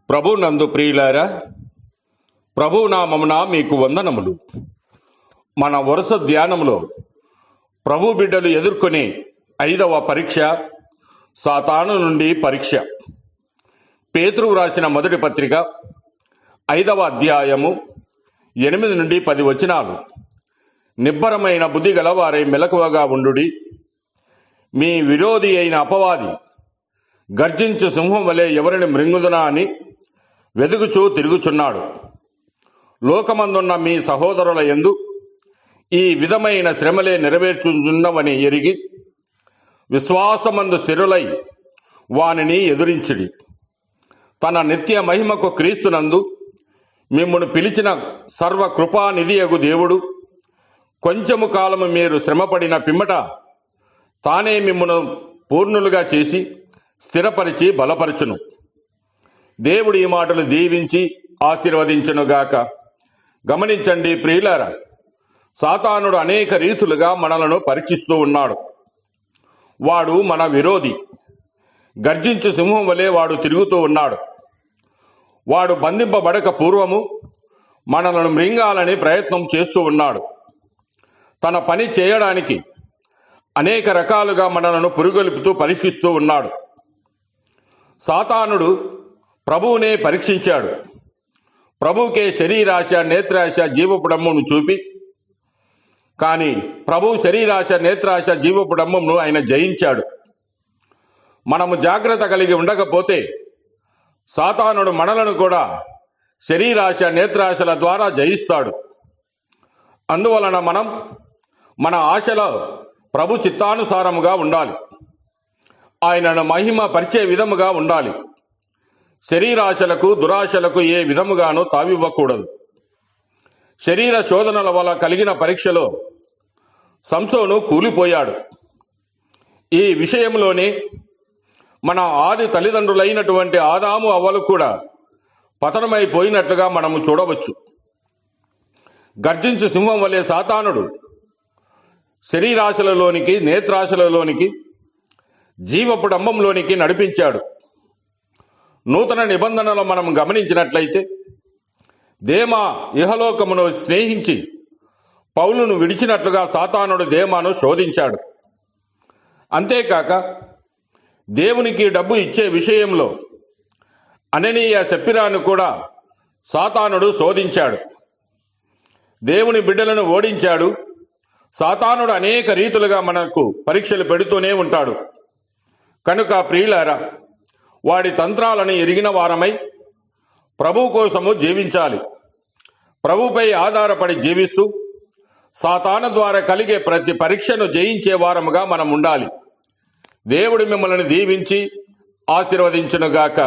ప్రభు నందు ప్రియులారా, ప్రభు నామమున మీకు వందనములు. మన వరుస ధ్యానంలో ప్రభు బిడ్డలు ఎదుర్కొనే 5వ పరీక్ష సాతాను నుండి పరీక్ష. పేతురు రాసిన మొదటి పత్రిక 5వ అధ్యాయము 8 నుండి 10 వచనాలు. నిబ్బరమైన బుద్ధి గలవారై మెలకువగా ఉండుడి. మీ విరోధి అయిన అపవాది గర్జించు సింహం వలె ఎవరిని మృంగుదునా అని వెదుగుచూ తిరుగుచున్నాడు. లోకమందున్న మీ సహోదరుల యందు ఈ విధమైన శ్రమలే నెరవేర్చుచున్నవని ఎరిగి విశ్వాసమందు స్థిరులై వానిని ఎదురించుడి. తన నిత్య మహిమకు క్రీస్తునందు మిమ్మును పిలిచిన సర్వకృపానిధియగు దేవుడు కొంచెము కాలము మీరు శ్రమపడిన పిమ్మట తానే మిమ్మును పూర్ణులుగా చేసి స్థిరపరిచి బలపరచును. దేవుడు ఈ మాటలు దీవించి ఆశీర్వదించునుగాక. గమనించండి ప్రియులారా, సాతానుడు అనేక రీతులుగా మనలను పరీక్షిస్తూ ఉన్నాడు. వాడు మన విరోధి. గర్జించు సింహం వలె వాడు తిరుగుతూ ఉన్నాడు. వాడు బంధింపబడక పూర్వము మనలను మృంగాలని ప్రయత్నం చేస్తూ ఉన్నాడు. తన పని చేయడానికి అనేక రకాలుగా మనలను పురుగొల్పుతూ పరీక్షిస్తూ ఉన్నాడు. సాతానుడు ప్రభువునే పరీక్షించాడు. ప్రభువుకే శరీరాశ, నేత్రాశ, జీవపుడమ్మను చూపి, కానీ ప్రభు శరీరాశ, నేత్రాశ, జీవపుడమ్మను ఆయన జయించాడు. మనము జాగ్రత్త కలిగి ఉండకపోతే సాతానుడు మనలను కూడా శరీరాశ, నేత్రాశల ద్వారా జయిస్తాడు. అందువలన మనం మన ఆశలో ప్రభు చిత్తానుసారముగా ఉండాలి. ఆయనను మహిమ పరిచే విధముగా ఉండాలి. శరీరాశలకు, దురాశలకు ఏ విధముగానూ తావివ్వకూడదు. శరీర శోధనల వల్ల కలిగిన పరీక్షలో సంసోను కూలిపోయాడు. ఈ విషయంలోనే మన ఆది తల్లిదండ్రులైనటువంటి ఆదాము, అవ్వలు కూడా పతనమైపోయినట్లుగా మనము చూడవచ్చు. గర్జించు సింహం వలె సాతానుడు శరీరాశలలోనికి, నేత్రాశలలోనికి, జీవపుడంబంలోనికి నడిపించాడు. నూతన నిబంధనలు మనం గమనించినట్లయితే దేమా ఇహలోకమును స్నేహించి పౌలును విడిచినట్లుగా సాతానుడు దేమాను శోధించాడు. అంతేకాక దేవునికి డబ్బు ఇచ్చే విషయంలో అననీయ, సప్పిరాను కూడా సాతానుడు శోధించాడు. దేవుని బిడ్డలను ఓడించాడు. సాతానుడు అనేక రీతులుగా మనకు పరీక్షలు పెడుతూనే ఉంటాడు. కనుక ప్రియులారా, వాడి తంత్రాలను ఎరిగిన వారమై ప్రభువు కోసము జీవించాలి. ప్రభుపై ఆధారపడి జీవిస్తూ సాతాను ద్వారా కలిగే ప్రతి పరీక్షను జయించే వారముగా మనం ఉండాలి. దేవుడు మిమ్మల్ని దీవించి ఆశీర్వదించునుగాక.